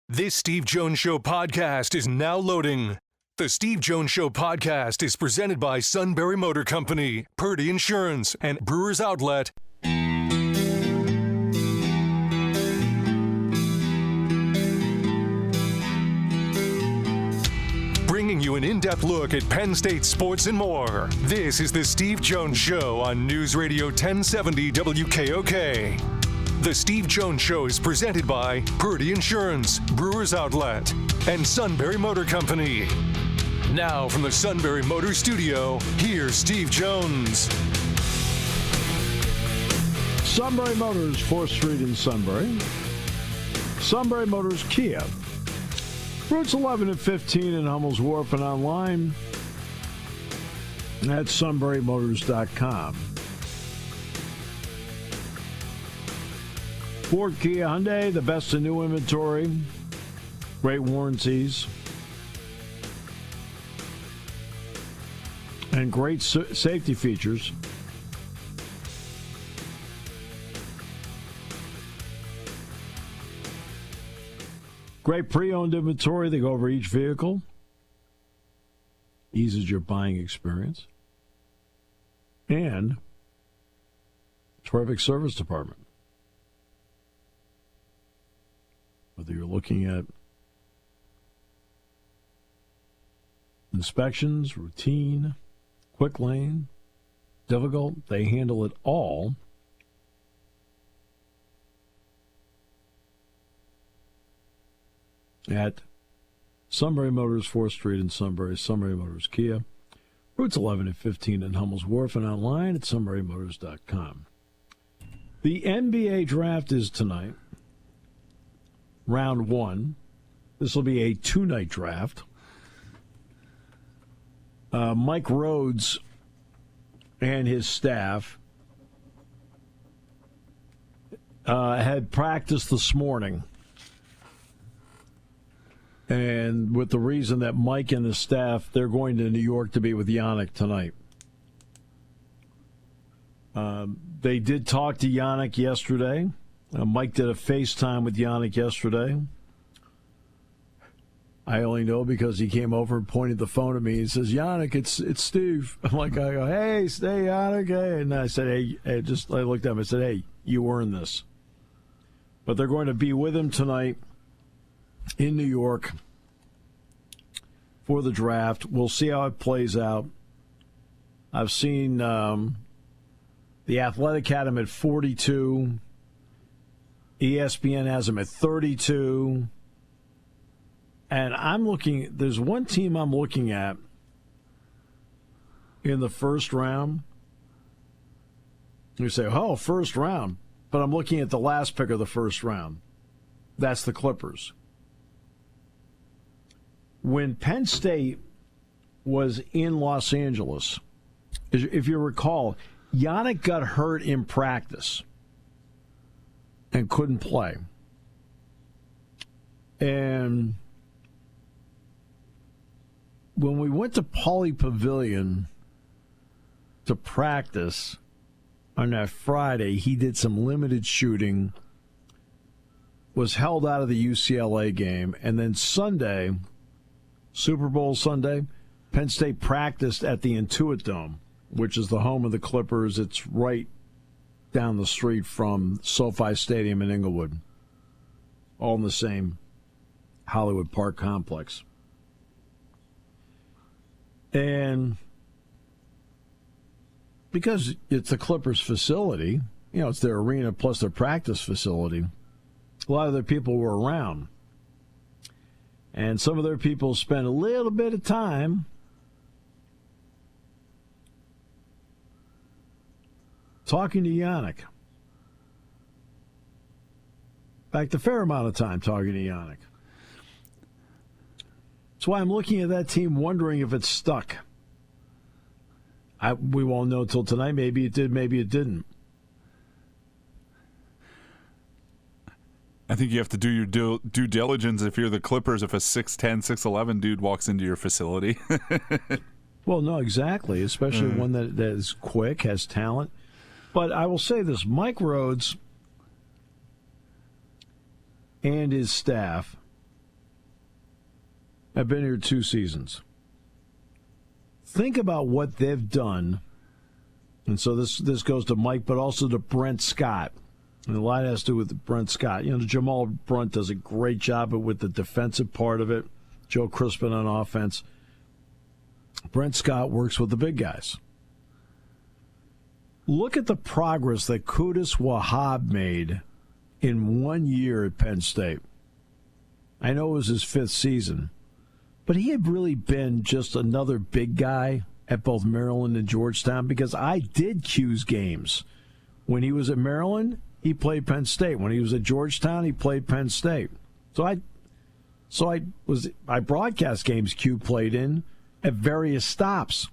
This Steve Jones Show podcast is now loading. The Steve Jones Show podcast is presented by Sunbury Motor Company, Purdy Insurance, and Brewers Outlet. Bringing you an in-depth look at Penn State sports and more. This is the Steve Jones Show on News Radio 1070 WKOK. The Steve Jones Show is presented by Purdy Insurance, Brewers Outlet, and Sunbury Motor Company. Now from the Sunbury Motor Studio, here's Steve Jones. Sunbury Motors, 4th Street in Sunbury. Sunbury Motors Kia. Routes 11 and 15 in Hummel's Wharf and online at sunburymotors.com. Ford, Kia, Hyundai, the best in new inventory, great warranties, and great safety features. Great pre-owned inventory. They go over each vehicle. Eases your buying experience. And terrific service department. Whether you're looking at inspections, routine, quick lane, difficult, they handle it all. At Sunbury Motors, 4th Street in Sunbury, Sunbury Motors Kia. Routes 11 and 15 in Hummel's Wharf and online at sunburymotors.com. The NBA draft is tonight. Round 1. This will be a 2-night draft. Mike Rhodes and his staff had practice this morning. And with the reason that Mike and his staff, they're going to New York to be with Yanic tonight. They did talk to Yanic yesterday. Mike did a FaceTime with Yanic yesterday. I only know because he came over and pointed the phone at me. He says, "Yanic, it's Steve." I go, "Hey, stay, Yanic." Hey. And I said, hey, I looked at him and said, "Hey, you earned this." But they're going to be with him tonight in New York for the draft. We'll see how it plays out. I've seen the Athletic had him at 42. ESPN has him at 32. And I'm looking, there's one team I'm looking at in the first round. You say, oh, first round. But I'm looking at the last pick of the first round. That's the Clippers. When Penn State was in Los Angeles, if you recall, Yanic got hurt in practice and couldn't play. And when we went to Pauley Pavilion to practice on that Friday, he did some limited shooting, was held out of the UCLA game, and then Sunday, Super Bowl Sunday, Penn State practiced at the Intuit Dome, which is the home of the Clippers. It's right down the street from SoFi Stadium in Inglewood, all in the same Hollywood Park complex. And because it's the Clippers facility, it's their arena plus their practice facility, a lot of their people were around. And some of their people spent a little bit of time talking to Yanic. In fact, a fair amount of time talking to Yanic. That's why I'm looking at that team wondering if it's stuck. We won't know till tonight. Maybe it did, maybe it didn't. I think you have to do your due diligence if you're the Clippers, if a 6'10", 6'11" dude walks into your facility. Well, no, exactly, especially one that is quick, has talent. But I will say this, Mike Rhodes and his staff have been here 2 seasons. Think about what they've done. And so this goes to Mike, but also to Brent Scott. And a lot has to do with Brent Scott. Jamal Brunt does a great job with the defensive part of it. Joe Crispin on offense. Brent Scott works with the big guys. Look at the progress that Qudus Wahab made in 1 year at Penn State. I know it was his 5th season, but he had really been just another big guy at both Maryland and Georgetown, because I did Q's games. When he was at Maryland, he played Penn State. When he was at Georgetown, he played Penn State. So I broadcast games Q played in at various stops.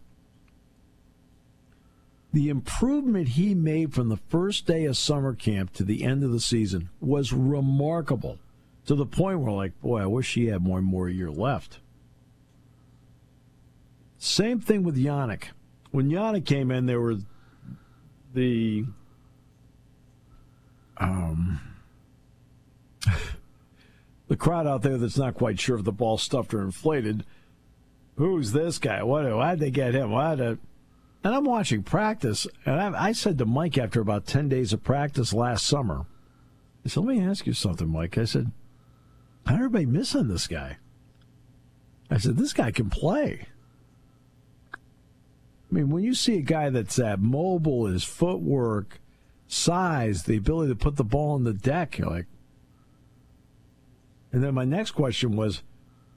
The improvement he made from the first day of summer camp to the end of the season was remarkable, to the point where, like, boy, I wish he had more year left. Same thing with Yanic. When Yanic came in, there were the crowd out there that's not quite sure if the ball stuffed or inflated. Who's this guy? Why'd they get him? And I'm watching practice, and I said to Mike after about 10 days of practice last summer, I said, let me ask you something, Mike. I said, how'd everybody miss on this guy? I said, this guy can play. I mean, when you see a guy that's that mobile, his footwork, size, the ability to put the ball on the deck, you're like. And then my next question was,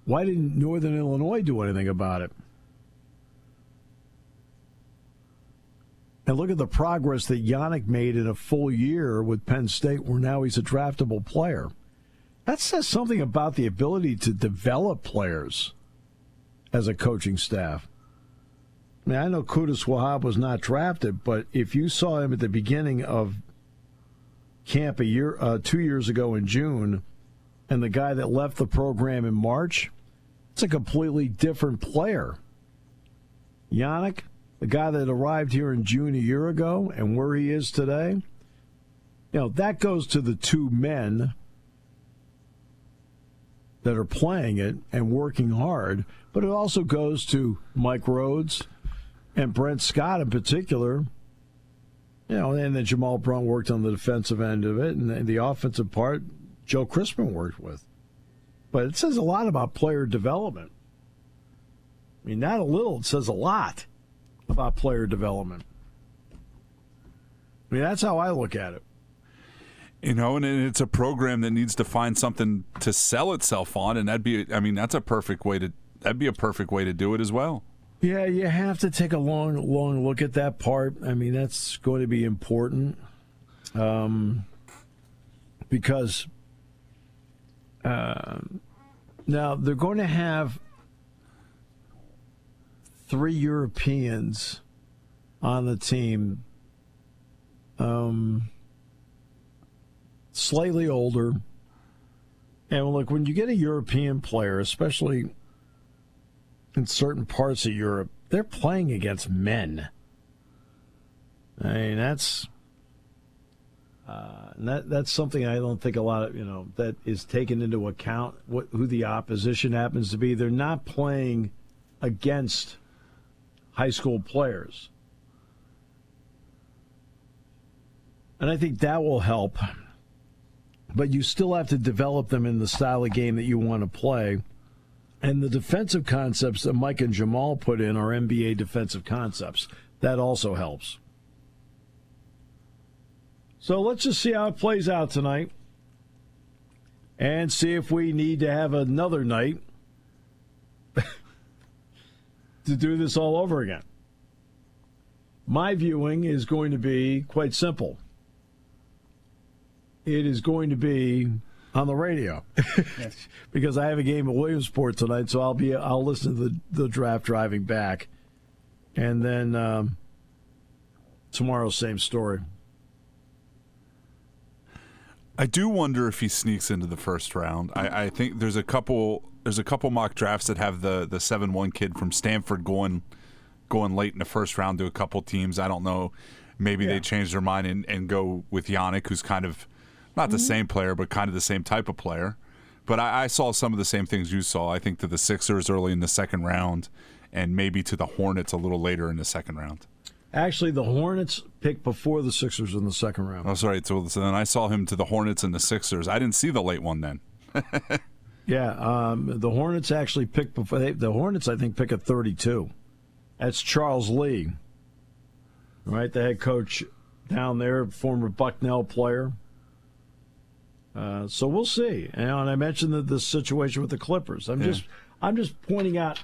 why didn't Northern Illinois do anything about it? And look at the progress that Yanic made in a full year with Penn State, where now he's a draftable player. That says something about the ability to develop players as a coaching staff. I mean, I know Qudus Wahab was not drafted, but if you saw him at the beginning of camp 2 years ago in June, and the guy that left the program in March, it's a completely different player. Yanic, the guy that arrived here in June a year ago, and where he is today, that goes to the 2 men that are playing it and working hard, but it also goes to Mike Rhodes and Brent Scott in particular. And then Jamal Brunt worked on the defensive end of it, and the offensive part, Joe Crispin worked with. But it says a lot about player development. I mean, not a little, it says a lot about player development. I mean, that's how I look at it. And it's a program that needs to find something to sell itself on, and that'd be a perfect way to do it as well. Yeah, you have to take a long look at that part. I mean, that's going to be important because now they're going to have 3 Europeans on the team, slightly older. And look, when you get a European player, especially in certain parts of Europe, they're playing against men. I mean, that's something I don't think a lot of, that is taken into account, who the opposition happens to be. They're not playing against high school players. And I think that will help. But you still have to develop them in the style of game that you want to play. And the defensive concepts that Mike and Jamal put in are NBA defensive concepts. That also helps. So let's just see how it plays out tonight and see if we need to have another night to do this all over again. My viewing is going to be quite simple. It is going to be on the radio because I have a game at Williamsport tonight, so I'll listen to the draft driving back, and then tomorrow same story. I do wonder if he sneaks into the first round. I think there's a couple mock drafts that have the 7-1 kid from Stanford going late in the first round to a couple teams. I don't know. Maybe they change their mind and go with Yanic, who's kind of not the same player, but kind of the same type of player. But I saw some of the same things you saw. I think to the Sixers early in the second round, and maybe to the Hornets a little later in the second round. Actually, the Hornets picked before the Sixers in the second round. Oh, sorry. So then I saw him to the Hornets and the Sixers. I didn't see the late one then. Yeah, the Hornets actually picked before. The Hornets, I think, pick at 32. That's Charles Lee, right? The head coach down there, former Bucknell player. So we'll see. And I mentioned the situation with the Clippers. I'm just pointing out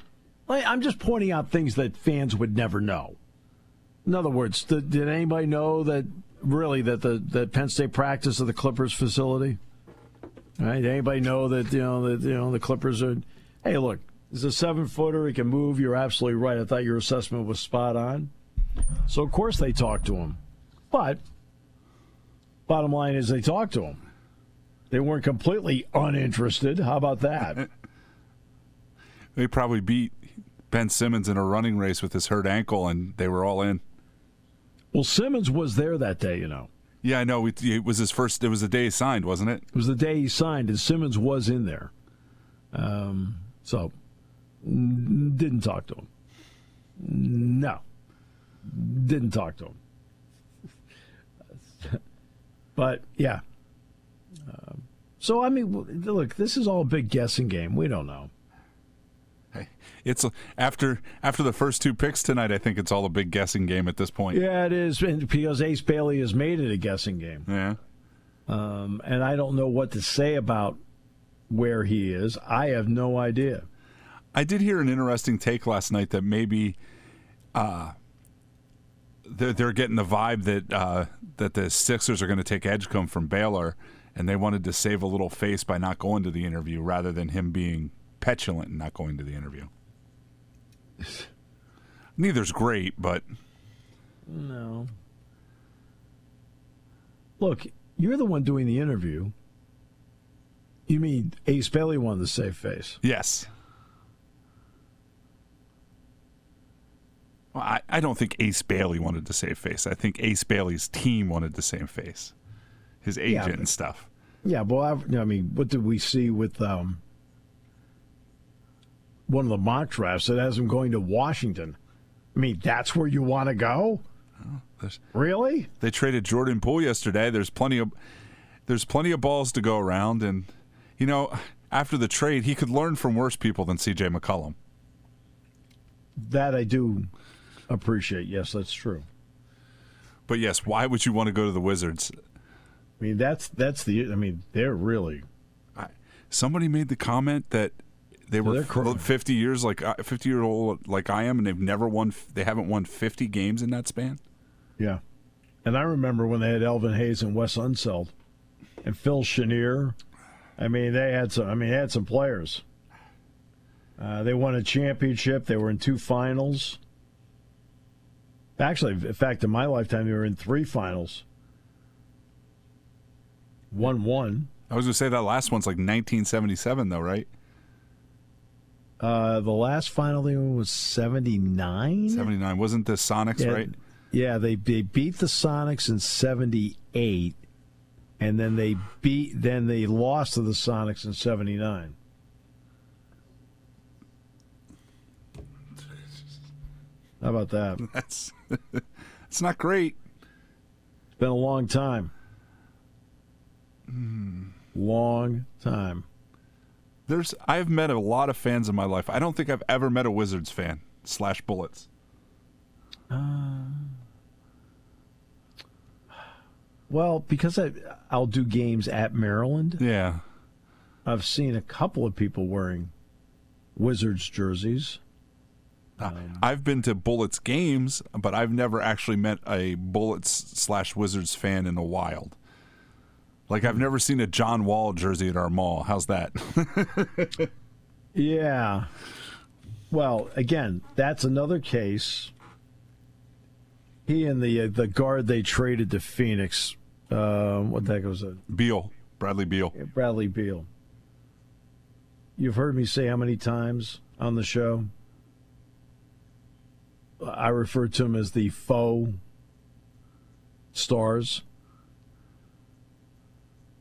things that fans would never know. In other words, did anybody know that that Penn State practiced at the Clippers facility? Right? Did anybody know that the Clippers are? Hey, look, he's a 7-footer. He can move. You're absolutely right. I thought your assessment was spot on. So of course they talked to him, but bottom line is they talked to him. They weren't completely uninterested. How about that? They probably beat Ben Simmons in a running race with his hurt ankle, and they were all in. Well, Simmons was there that day, you know. Yeah, I know. It was his first. It was the day he signed, wasn't it? It was the day he signed, and Simmons was in there. So, didn't talk to him. No. Didn't talk to him. But, yeah. So, I mean, look, this is all a big guessing game. We don't know. Hey, it's after the first two picks tonight, I think it's all a big guessing game at this point. Yeah, it is, because Ace Bailey has made it a guessing game. Yeah. And I don't know what to say about where he is. I have no idea. I did hear an interesting take last night that maybe they're getting the vibe that the Sixers are going to take Edgecombe from Baylor, and they wanted to save a little face by not going to the interview rather than him being petulant and not going to the interview. Neither's great, but no. Look, you're the one doing the interview. You mean Ace Bailey wanted to save face? Yes. Well, I don't think Ace Bailey wanted to save face. I think Ace Bailey's team wanted to save face. His agent and stuff. Yeah, well, I mean, what did we see with one of the mock drafts that has him going to Washington? I mean, that's where you want to go? Really? They traded Jordan Poole yesterday. There's plenty of balls to go around, and after the trade, he could learn from worse people than C.J. McCollum. That I do appreciate. Yes, that's true. But yes, why would you want to go to the Wizards? I mean, they're really. Somebody made the comment that they were 50 years 50 year old like I am, and they haven't won 50 games in that span. Yeah, and I remember when they had Elvin Hayes and Wes Unseld and Phil Chenier. I mean, they had some players. They won a championship. They were in 2 finals. Actually, in fact, in my lifetime, they were in 3 finals. Won 1. I was going to say that last one's like 1977, though, right? The last final they won was 79. 79 wasn't the Sonics, right? Yeah, they beat the Sonics in 78, and then they lost to the Sonics in 79. How about that? It's not great. It's been a long time. Long time. I've met a lot of fans in my life. I don't think I've ever met a Wizards fan / Bullets. Well, because I'll do games at Maryland. Yeah. I've seen a couple of people wearing Wizards jerseys. I've been to Bullets games, but I've never actually met a Bullets / Wizards fan in the wild. Like, I've never seen a John Wall jersey at our mall. How's that? Yeah. Well, again, that's another case. He and the guard they traded to Phoenix, what the heck was it? Bradley Beal. Yeah, Bradley Beal. You've heard me say how many times on the show? I refer to him as the faux stars.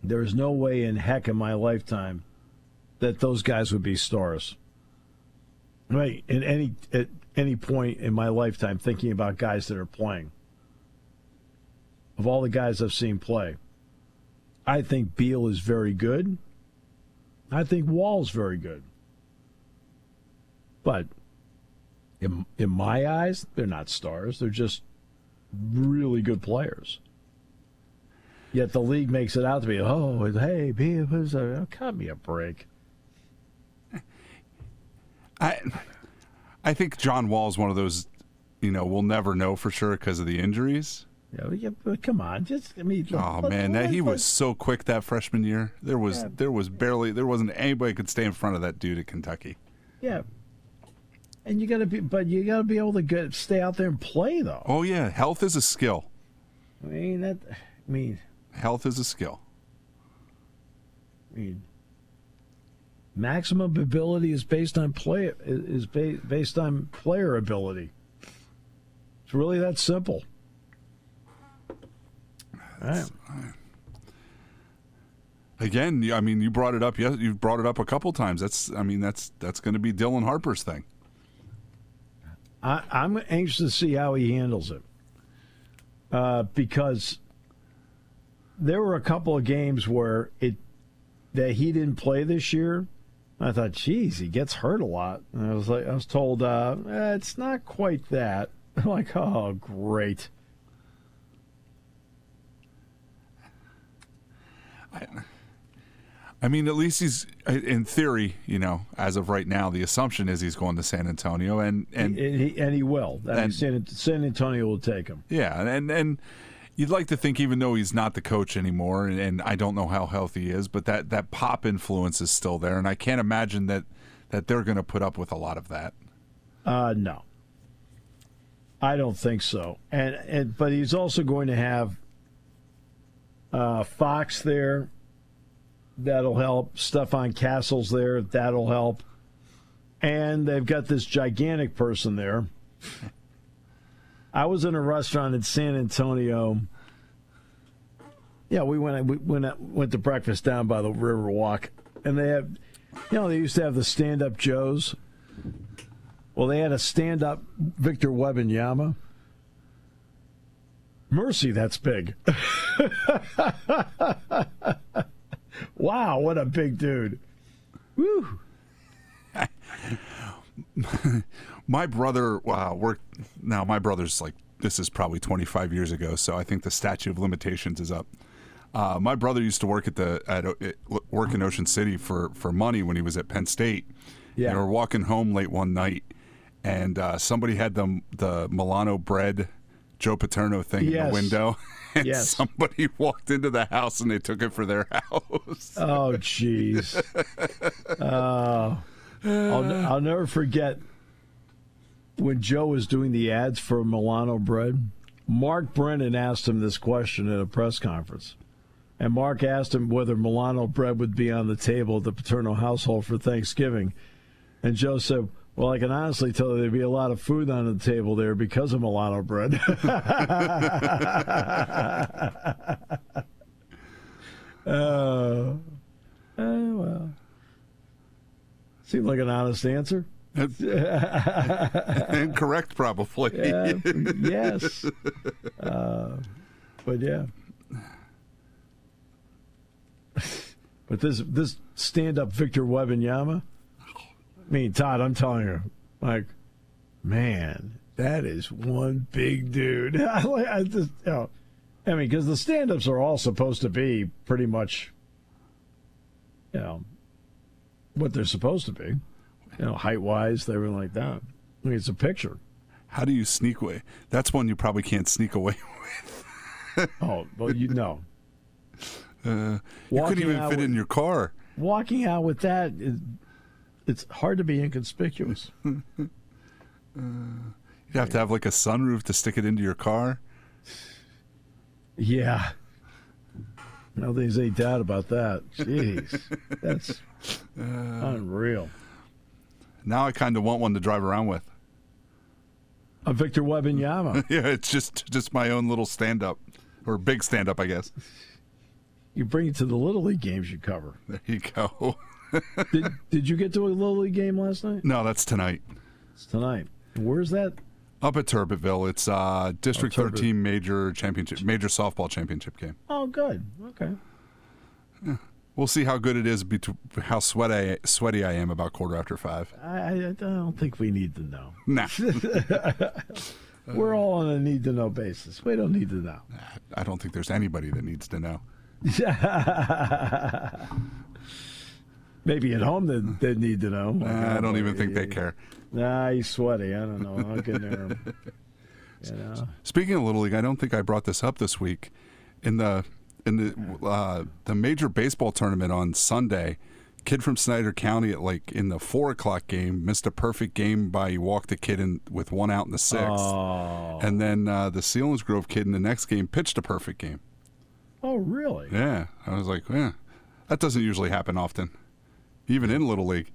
There is no way in heck in my lifetime that those guys would be stars. Right, at any point in my lifetime, thinking about guys that are playing. Of all the guys I've seen play, I think Beal is very good. I think Wall's very good. But in my eyes, they're not stars. They're just really good players. Yet the league makes it out to be, oh, hey, Beal, cut me a break. I think John Wall's one of those, we'll never know for sure because of the injuries. Yeah, but come on, he was so quick that freshman year. There wasn't anybody who could stay in front of that dude at Kentucky. Yeah, and you got to be able to stay out there and play though. Oh yeah, health is a skill. Health is a skill. Maximum ability is based on based on player ability. It's really that simple. All right. Again, you brought it up. Yes, you've brought it up a couple times. That's going to be Dylan Harper's thing. I'm anxious to see how he handles it, because there were a couple of games where that he didn't play this year. I thought, geez, he gets hurt a lot. And I was told, it's not quite that. I'm like, oh, great. At least he's, in theory, as of right now, the assumption is he's going to San Antonio, and he will. San Antonio will take him. Yeah, and you'd like to think, even though he's not the coach anymore, and I don't know how healthy he is, but that Pop influence is still there, and I can't imagine that they're going to put up with a lot of that. No, I don't think so. But he's also going to have Fox there. That'll help. Stephon Castle's there. That'll help. And they've got this gigantic person there. I was in a restaurant in San Antonio. Yeah, we went to breakfast down by the River Walk, and they have, they used to have the stand-up Joes. Well, they had a stand-up Victor Wembanyama. Mercy, that's big. Wow, what a big dude. Woo. My brother, my brother's like, this is probably 25 years ago, so I think the statute of limitations is up. My brother used to work work in Ocean City for money when he was at Penn State. Yeah. And we were walking home late one night, and somebody had the Milano bread Joe Paterno thing in the window, and somebody walked into the house and they took it for their house. Oh, jeez. I'll never forget when Joe was doing the ads for Milano bread. Mark Brennan asked him this question at a press conference. And Mark asked him whether Milano bread would be on the table at the Paterno household for Thanksgiving. And Joe said, well, I can honestly tell you there'd be a lot of food on the table there because of Milano bread. Well. Seemed like an honest answer. Incorrect, probably. Yes. But yeah. But this stand-up Victor Wembanyama, Todd, I'm telling you, like, man, that is one big dude. Because the stand-ups are all supposed to be pretty much, what they're supposed to be. Height-wise, they were like that. It's a picture. How do you sneak away? That's one you probably can't sneak away with. Oh, well, you couldn't even fit in your car. Walking out with that, it's hard to be inconspicuous. You'd have to have like a sunroof to stick it into your car. Yeah. No, there's any doubt about that. Jeez. That's unreal. Now I kind of want one to drive around with. A Victor Wembanyama. Yeah, it's just my own little stand-up. Or big stand-up, I guess. You bring it to the Little League games you cover. There you go. Did you get to a Little League game last night? No, that's tonight. It's tonight. Where's that? Up at Turbitville. It's District 13 major softball championship game. Oh, good. Okay. Yeah. We'll see how good it is, how sweaty I am about 5:15. I don't think we need to know. Nah. We're all on a need-to-know basis. We don't need to know. I don't think there's anybody that needs to know. Maybe at home they need to know. I don't even think they care. Nah, he's sweaty. I don't know. I'll get near him. You know? Speaking of Little League, I don't think I brought this up this week. In the major baseball tournament on Sunday, kid from Snyder County in the 4:00 game missed a perfect game by he walked the kid in with one out in the sixth. Oh. And then the Selinsgrove kid in the next game pitched a perfect game. Oh, really? Yeah. I was like, yeah, that doesn't usually happen often, even in Little League.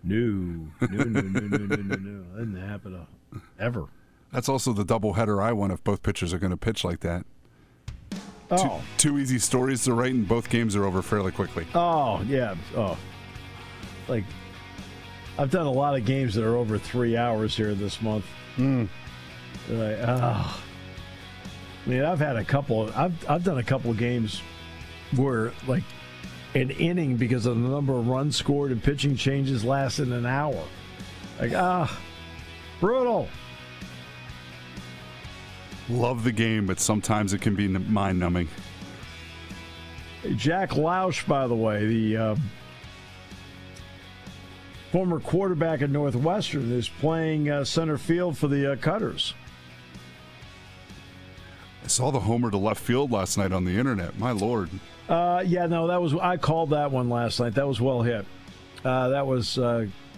No. That didn't happen ever. That's also the doubleheader I want if both pitchers are going to pitch like that. Oh. Two easy stories to write, and both games are over fairly quickly. Oh, yeah. Oh. Like, I've done a lot of games that are over 3 hours here this month. Like, oh. I mean, I've done a couple of games where, like, an inning because of the number of runs scored and pitching changes lasted an hour. Like, brutal. Love the game, but sometimes it can be mind-numbing. Jack Lausch, by the way, the former quarterback at Northwestern, is playing center field for the Cutters. I saw the homer to left field last night on the internet. My Lord. I called that one last night. That was well hit. That was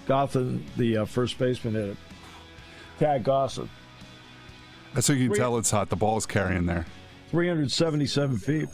Gotham, the first baseman, hit it. Tad Gossett. That's how you can tell it's hot. The ball is carrying there. 377 feet.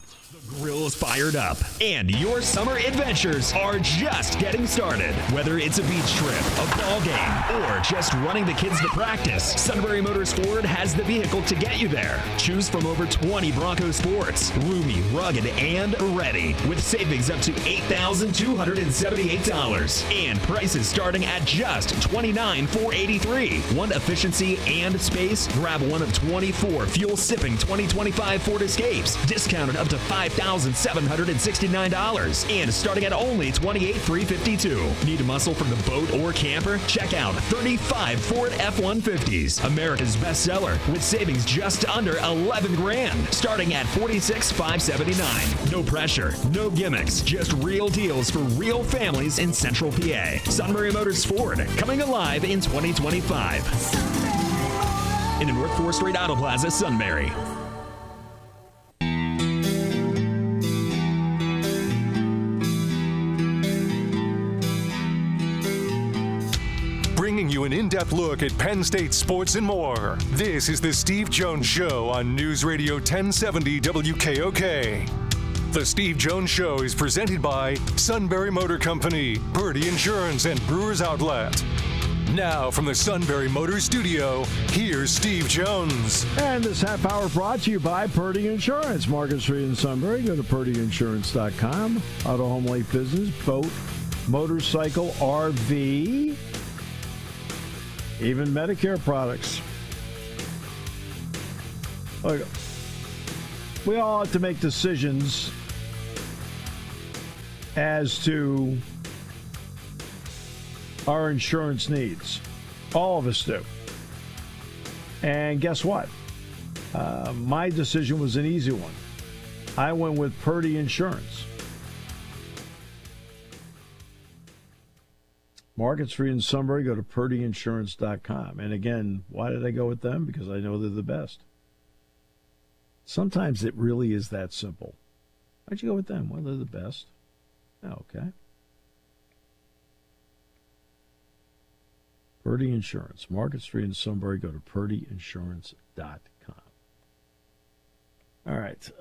Grill is fired up, and your summer adventures are just getting started. Whether it's a beach trip, a ball game, or just running the kids to practice, Sunbury Motors Ford has the vehicle to get you there. Choose from over 20 Bronco Sports, roomy, rugged, and ready, with savings up to $8,278 and prices starting at just $29,483. Want efficiency and space? Grab one of 24 fuel-sipping 2025 Ford Escapes, discounted up to $5,769 and starting at only $28,352. Need a muscle for the boat or camper? Check out 35 Ford F-150s, America's bestseller, with savings just under $11,000, starting at $46,579. No pressure, no gimmicks, just real deals for real families in Central PA. Sunbury Motors Ford, coming alive in 2025. In the North 4th Street Auto Plaza, Sunbury. Bringing you an in-depth look at Penn State sports and more. This is the Steve Jones Show on News Radio 1070 WKOK. The Steve Jones Show is presented by Sunbury Motor Company, Purdy Insurance, and Brewers Outlet. Now, from the Sunbury Motors Studio, here's Steve Jones. And this half hour brought to you by Purdy Insurance. Market Street in Sunbury. Go to purdyinsurance.com. Auto, home, late business, boat, motorcycle, RV, even Medicare products. Look, we all have to make decisions as to our insurance needs. All of us do. And guess what? My decision was an easy one. I went with Purdy Insurance. Market Street in Sunbury, go to purdyinsurance.com. And again, why did I go with them? Because I know they're the best. Sometimes it really is that simple. Why'd you go with them? Well, they're the best. Oh, okay. Purdy Insurance. Market Street in Sunbury, go to purdyinsurance.com. All right.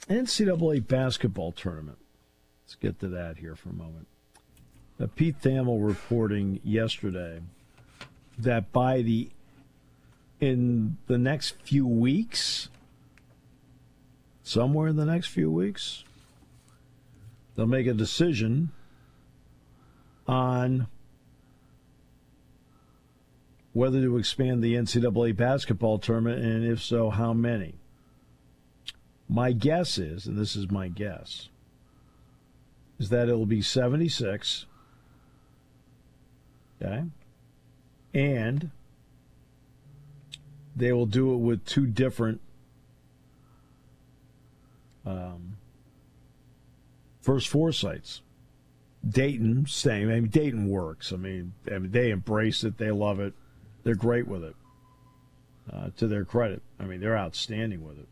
NCAA basketball tournament. Let's get to that here for a moment. Pete Thamel reporting yesterday that in the next few weeks, somewhere in the next few weeks, they'll make a decision on whether to expand the NCAA basketball tournament, and if so, how many. My guess is, and this is my guess, is that it'll be 76, okay? And they will do it with two different first four sites. Dayton, same. I mean, Dayton works. I mean, they embrace it. They love it. They're great with it. To their credit, I mean, they're outstanding with it.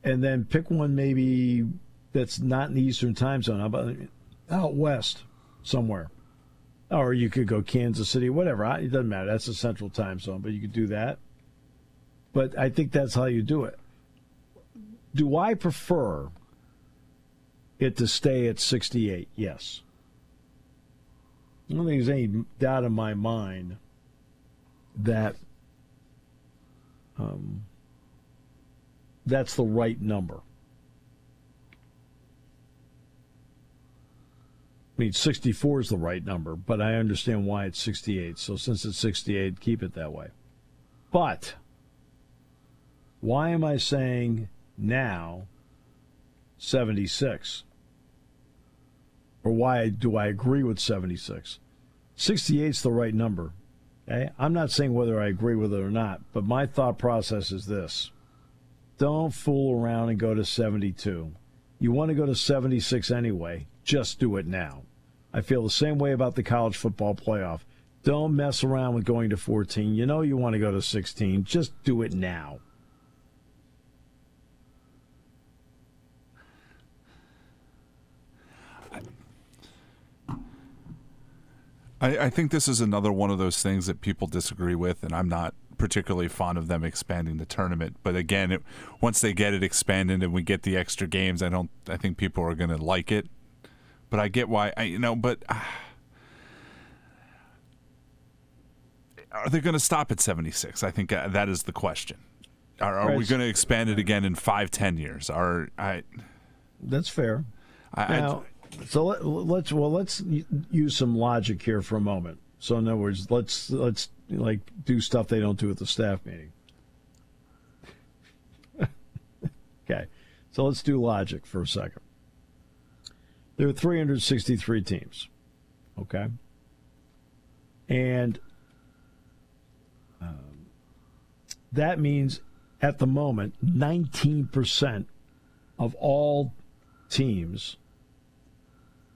And then pick one maybe that's not in the Eastern time zone. How about out west somewhere? Or you could go Kansas City, whatever. It doesn't matter. That's the Central time zone, but you could do that. But I think that's how you do it. Do I prefer it to stay at 68? Yes. I don't think there's any doubt in my mind that that's the right number. I mean, 64 is the right number, but I understand why it's 68. So since it's 68, keep it that way. But why am I saying now 76? Or why do I agree with 76? 68 is the right number. Okay? I'm not saying whether I agree with it or not, but my thought process is this. Don't fool around and go to 72. You want to go to 76 anyway. Just do it now. I feel the same way about the college football playoff. Don't mess around with going to 14. You know you want to go to 16. Just do it now. I think this is another one of those things that people disagree with, and I'm not particularly fond of them expanding the tournament. But again, once they get it expanded and we get the extra games, I think people are going to like it. But I get why, are they going to stop at 76? I think that is the question. Are we going to expand it again in 5-10 years? That's fair. So let's use some logic here for a moment. So in other words, let's like do stuff they don't do at the staff meeting. Okay, so let's do logic for a second. There are 363 teams, okay, and that means at the moment 19% of all teams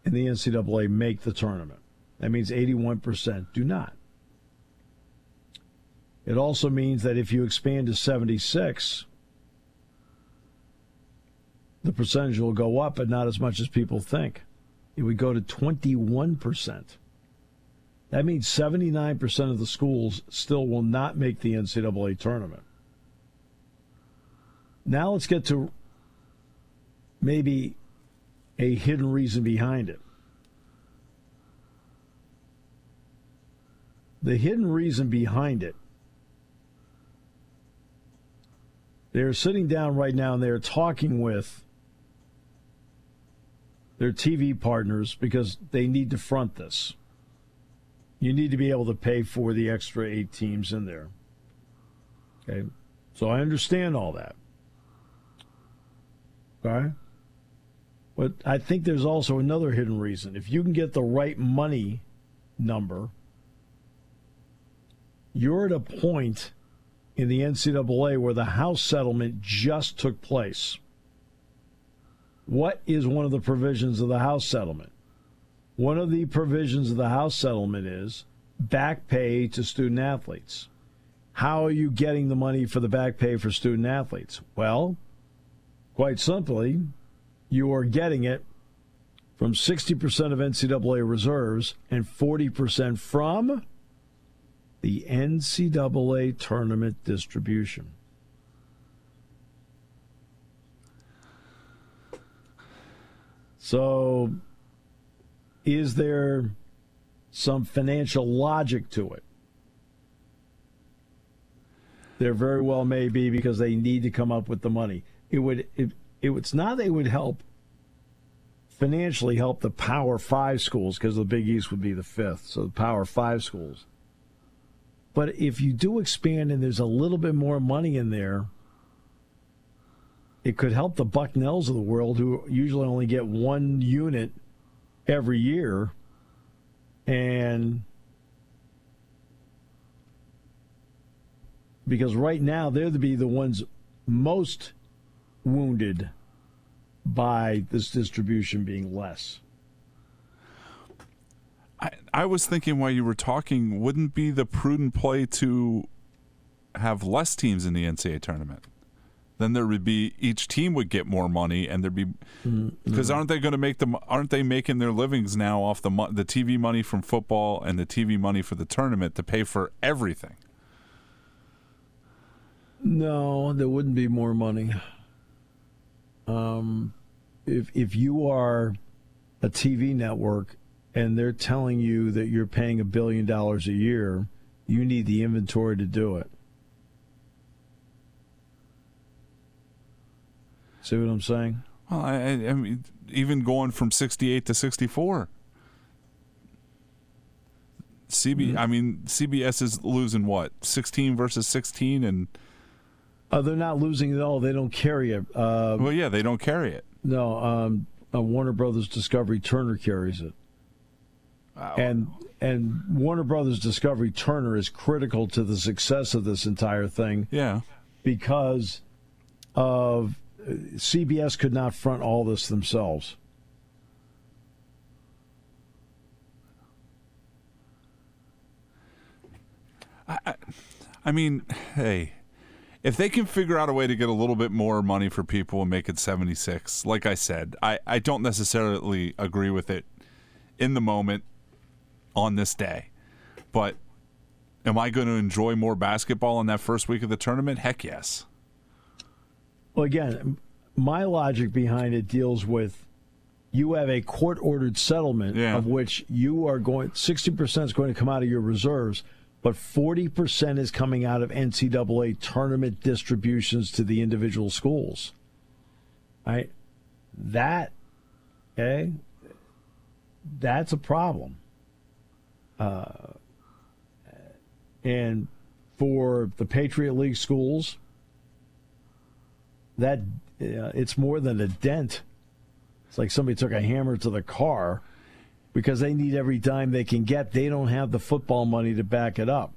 in the NCAA make the tournament. That means 81% do not. It also means that if you expand to 76, the percentage will go up, but not as much as people think. It would go to 21%. That means 79% of the schools still will not make the NCAA tournament. Now let's get to maybe a hidden reason behind it. The hidden reason behind it, they're sitting down right now and they're talking with their TV partners because they need to front this. You need to be able to pay for the extra 8 teams in there. Okay? So I understand all that. Okay? But I think there's also another hidden reason. If you can get the right money number, you're at a point in the NCAA where the House settlement just took place. What is one of the provisions of the House settlement? One of the provisions of the House settlement is back pay to student athletes. How are you getting the money for the back pay for student athletes? Well, quite simply, you are getting it from 60% of NCAA reserves and 40% from the NCAA tournament distribution. So, is there some financial logic to it? There very well may be, because they need to come up with the money. It's not that it would help financially help the Power 5 schools because the Big East would be the fifth, so the Power 5 schools. But if you do expand and there's a little bit more money in there, it could help the Bucknells of the world, who usually only get one unit every year. And because right now they're to be the ones most wounded by this distribution being less. I was thinking while you were talking, wouldn't be the prudent play to have less teams in the NCAA tournament? Then there would be, each team would get more money, and there'd be, because aren't they going to make them? Aren't they making their livings now off the TV money from football and the TV money for the tournament to pay for everything? No, there wouldn't be more money. If you are a TV network and they're telling you that you're paying $1 billion a year, you need the inventory to do it. See what I'm saying? Well, I mean, even going from 68 to 64. I mean, CBS is losing what, 16 versus 16, and they're not losing it all. They don't carry it. Well, yeah, they don't carry it. No, Warner Brothers Discovery Turner carries it. Wow. And Warner Brothers Discovery Turner is critical to the success of this entire thing. Yeah. Because of CBS could not front all this themselves. I mean, hey, if they can figure out a way to get a little bit more money for people and make it 76, like I said, I don't necessarily agree with it in the moment on this day. But am I going to enjoy more basketball in that first week of the tournament? Heck yes. Well, again, my logic behind it deals with you have a court-ordered settlement of which you are going, 60% is going to come out of your reserves, but 40% is coming out of NCAA tournament distributions to the individual schools. Right? That's a problem. And for the Patriot League schools, that it's more than a dent. It's like somebody took a hammer to the car because they need every dime they can get. They don't have the football money to back it up.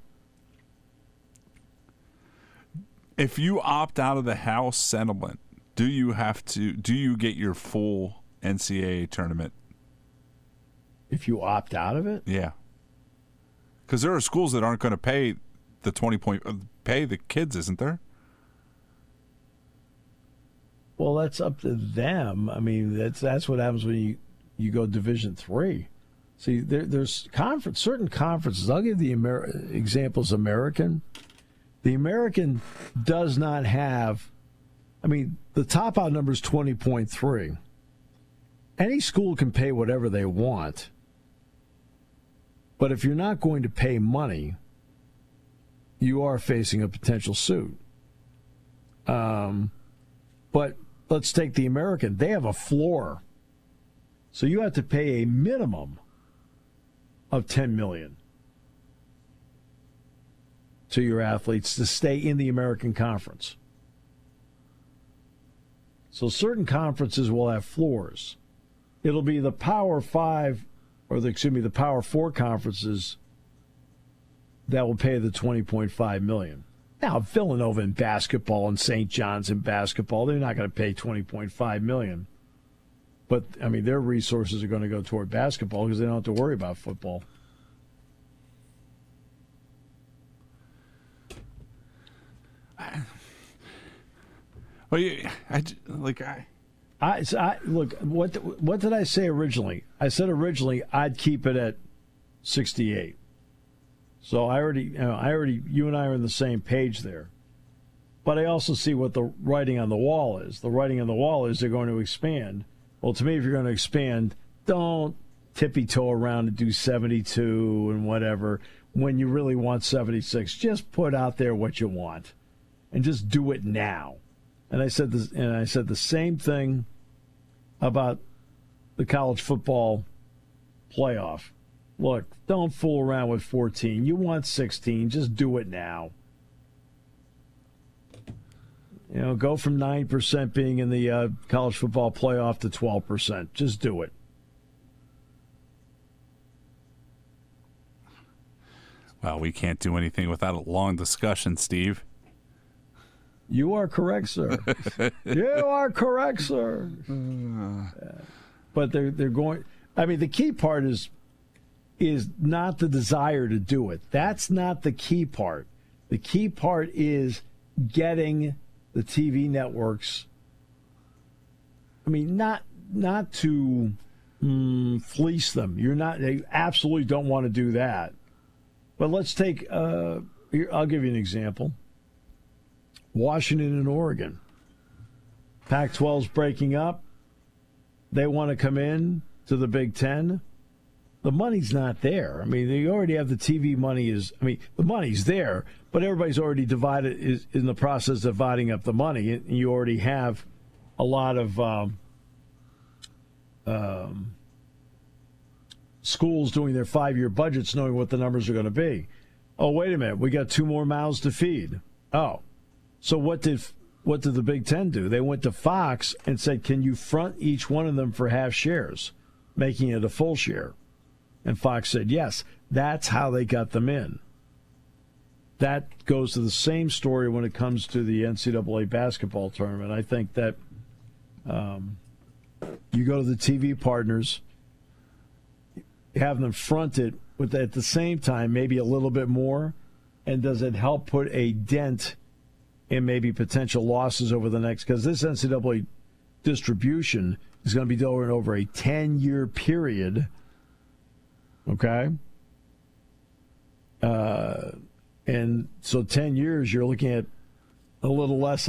If you opt out of the House settlement, do you get your full NCAA tournament? If you opt out of it? Yeah. Because there are schools that aren't going to pay pay the kids, isn't there? Well, that's up to them. I mean, that's what happens when you go Division III. See, there's certain conferences. I'll give the examples. American. The American does not have. I mean, the top out number is 20.3. Any school can pay whatever they want. But if you're not going to pay money, you are facing a potential suit. But let's take the American. They have a floor. So you have to pay a minimum of $10 million to your athletes to stay in the American Conference. So certain conferences will have floors. It'll be the Power 5 the Power 4 conferences that will pay the $20.5 million. Now, Villanova in basketball and St. John's in basketball, they're not going to pay $20.5 million. But, I mean, their resources are going to go toward basketball because they don't have to worry about football. Well, look. What did I say originally? I said originally I'd keep it at 68. So you and I are on the same page there. But I also see what the writing on the wall is. The writing on the wall is they're going to expand. Well, to me, if you're going to expand, don't tippy-toe around and do 72 and whatever when you really want 76. Just put out there what you want, and just do it now. And I said this, and I said the same thing about the college football playoff. Look, don't fool around with 14. You want 16. Just do it now. Go from 9% being in the college football playoff to 12%. Just do it. Well, we can't do anything without a long discussion, Steve. You are correct, sir. You are correct, sir. But they're going. I mean, the key part is not the desire to do it. That's not the key part. The key part is getting the TV networks. I mean, not to fleece them. They absolutely don't want to do that. But let's take. Here, I'll give you an example. Washington and Oregon. Pac-12's breaking up. They want to come in to the Big Ten. The money's not there. I mean, they already have the TV money. The money's there, but everybody's already is in the process of dividing up the money. And you already have a lot of schools doing their 5-year budgets knowing what the numbers are going to be. Oh, wait a minute. We got 2 more mouths to feed. Oh. So what did the Big Ten do? They went to Fox and said, can you front each one of them for half shares, making it a full share? And Fox said, yes. That's how they got them in. That goes to the same story when it comes to the NCAA basketball tournament. I think that you go to the TV partners, have them front it with, at the same time, maybe a little bit more, and does it help put a dent and maybe potential losses over the next, because this NCAA distribution is going to be done over a 10-year period, okay? And so 10 years, you're looking at a little less,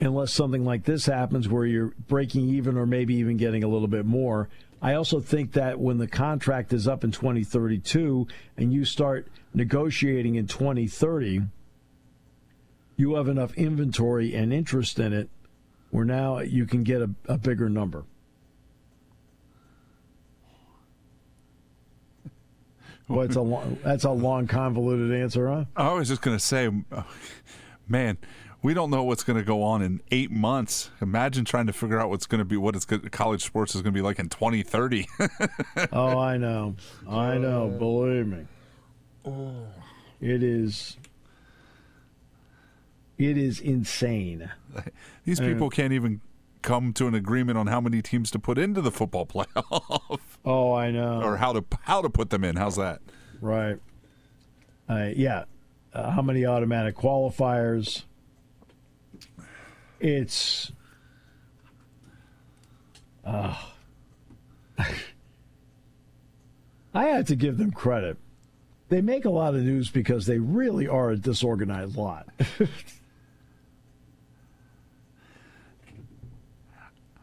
unless something like this happens where you're breaking even or maybe even getting a little bit more. I also think that when the contract is up in 2032 and you start negotiating in 2030, you have enough inventory and interest in it where now you can get a bigger number. Well, that's a long, convoluted answer, huh? I was just going to say, man, we don't know what's going to go on in 8 months. Imagine trying to figure out college sports is going to be like in 2030. Oh, I know. Believe me. It is insane. These people can't even come to an agreement on how many teams to put into the football playoff. Oh, I know. Or how to put them in. How's that? Right. Yeah. How many automatic qualifiers? It's I have to give them credit. They make a lot of news because they really are a disorganized lot.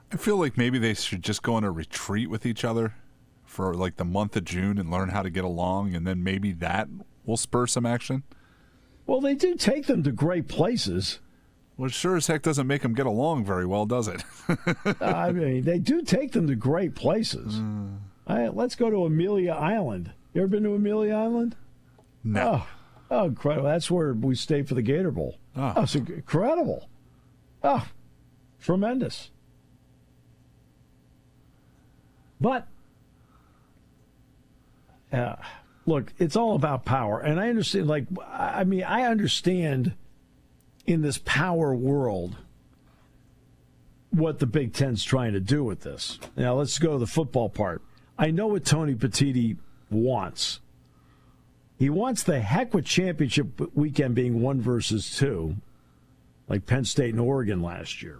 I feel like maybe they should just go on a retreat with each other for like the month of June and learn how to get along, and then maybe that will spur some action. Well, they do take them to great places. Well, sure as heck doesn't make them get along very well, does it? I mean, they do take them to great places. Let's go to Amelia Island. You ever been to Amelia Island? No. Oh, incredible. That's where we stayed for the Gator Bowl. Oh, it's incredible. Oh, tremendous. But, look, it's all about power. And I understand, I understand in this power world what the Big Ten's trying to do with this. Now, let's go to the football part. I know what Tony Petitti wants. He wants the heck with championship weekend being 1 versus 2, like Penn State and Oregon last year.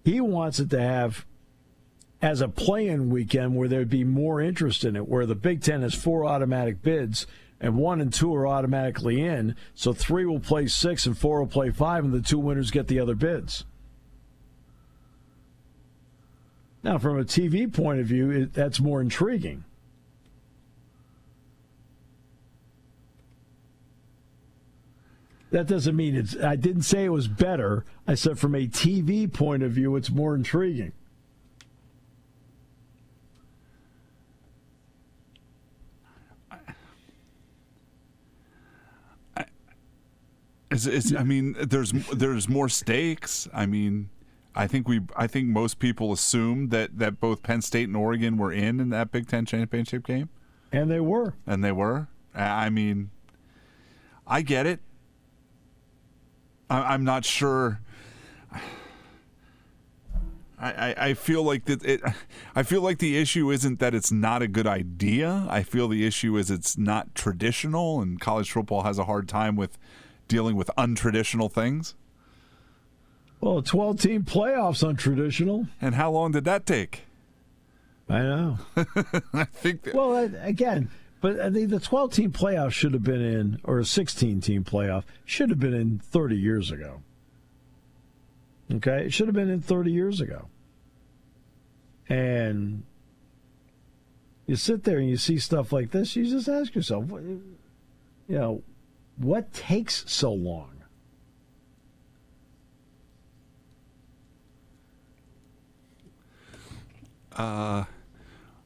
He wants it to have as a play-in weekend where there'd be more interest in it, where the Big Ten has 4 automatic bids and 1 and 2 are automatically in, so 3 will play 6 and 4 will play 5, and the 2 winners get the other bids. Now, from a TV point of view, that's more intriguing. That doesn't mean I didn't say it was better. I said from a TV point of view, it's more intriguing. I mean, there's more stakes. I mean, I think most people assumed that both Penn State and Oregon were in that Big Ten championship game, and they were. I mean, I get it. I'm not sure. I feel like I feel like the issue isn't that it's not a good idea. I feel the issue is it's not traditional, and college football has a hard time with dealing with untraditional things. Well, a 12-team playoff's untraditional. And how long did that take? I know. I think that, well, again, but the 12-team playoff should have been in, or a 16-team playoff should have been in 30 years ago. Okay? It should have been in 30 years ago. And you sit there and you see stuff like this, you just ask yourself, what takes so long?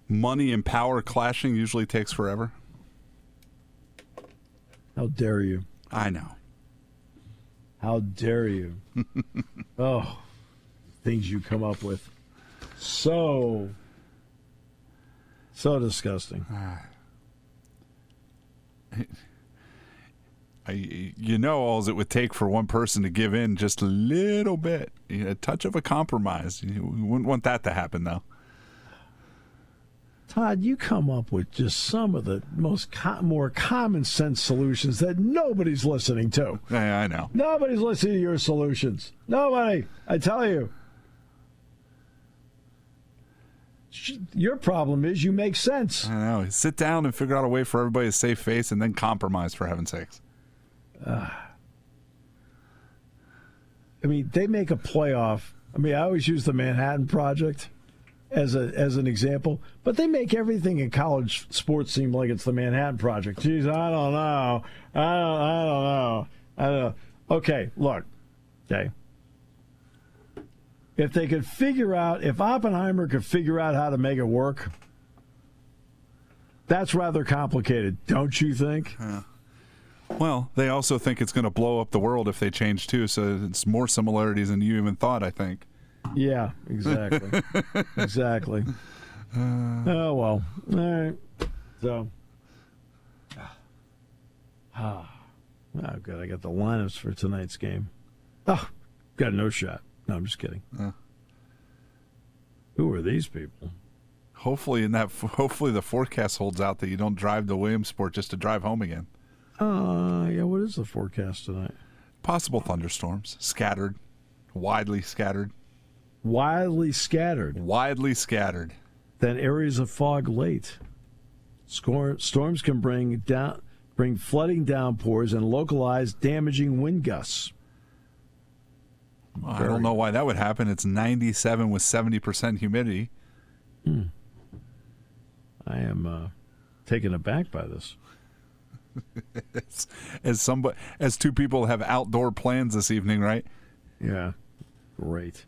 Money and power clashing usually takes forever. How dare you? I know. How dare you? Oh, things you come up with. So disgusting. All it would take for one person to give in just a little bit, a touch of a compromise. We wouldn't want that to happen, though. Todd, you come up with just some of the more common sense solutions that nobody's listening to. Yeah, I know. Nobody's listening to your solutions. Nobody. I tell you. Your problem is you make sense. I know. Sit down and figure out a way for everybody to save face and then compromise, for heaven's sakes. I mean, they make a playoff. I mean, I always use the Manhattan Project as an example, but they make everything in college sports seem like it's the Manhattan Project. Geez, I don't know. Okay, look. Okay. If Oppenheimer could figure out how to make it work, that's rather complicated, don't you think? Well, they also think it's going to blow up the world if they change too, so it's more similarities than you even thought, I think. Yeah, exactly. Exactly. Oh, well. All right. So. Oh, good. I got the lineups for tonight's game. Oh, got no shot. No, I'm just kidding. Who are these people? Hopefully the forecast holds out that you don't drive to Williamsport just to drive home again. Yeah, what is the forecast tonight? Possible thunderstorms. Scattered. Widely scattered. Widely scattered. Widely scattered. Then areas of fog late. Storms can bring flooding downpours and localized damaging wind gusts. I don't know why that would happen. It's 97 with 70% humidity. I am taken aback by this. As two people have outdoor plans this evening, right? Yeah. Great.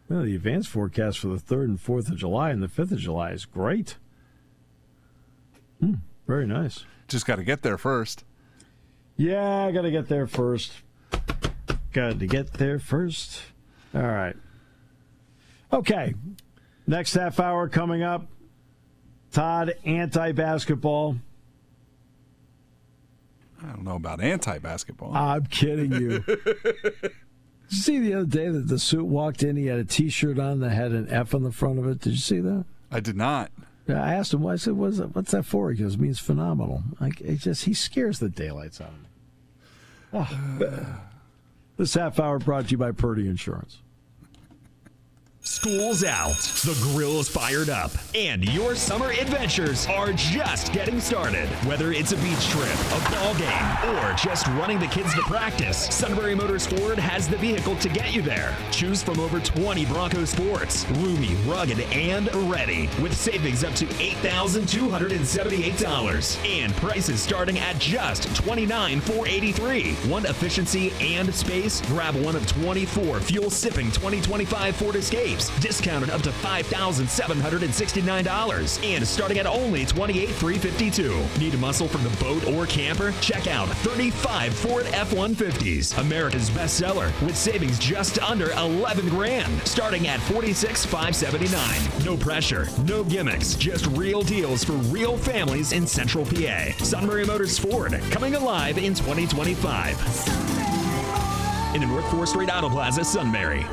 Well, the advanced forecast for the 3rd and 4th of July and the 5th of July is great. Very nice. Just got to get there first. Yeah, I got to get there first. All right. Okay. Next half hour coming up. Todd, anti-basketball. I don't know about anti-basketball. I'm kidding you. Did you see the other day that the suit walked in, he had a T-shirt on that had an F on the front of it? Did you see that? I did not. I asked him, I said, what's that for? He goes, it means phenomenal. He scares the daylights out of me. This half hour brought to you by Purdy Insurance. School's out, the grill is fired up, and your summer adventures are just getting started. Whether it's a beach trip, a ball game, or just running the kids to practice, Sunbury Motors Ford has the vehicle to get you there. Choose from over 20 Bronco Sports, roomy, rugged, and ready, with savings up to $8,278 and prices starting at just $29,483. Want efficiency and space? Grab one of 24 fuel-sipping 2025 Ford Escapes Jeeps, discounted up to $5,769, and starting at only $28,352. Need muscle for the boat or camper? Check out 35 Ford F-150s, America's bestseller, with savings just under $11 grand, starting at $46,579. No pressure, no gimmicks, just real deals for real families in Central PA. Sunbury Motors Ford, coming alive in 2025. In the North 4th Street Auto Plaza, Sunbury.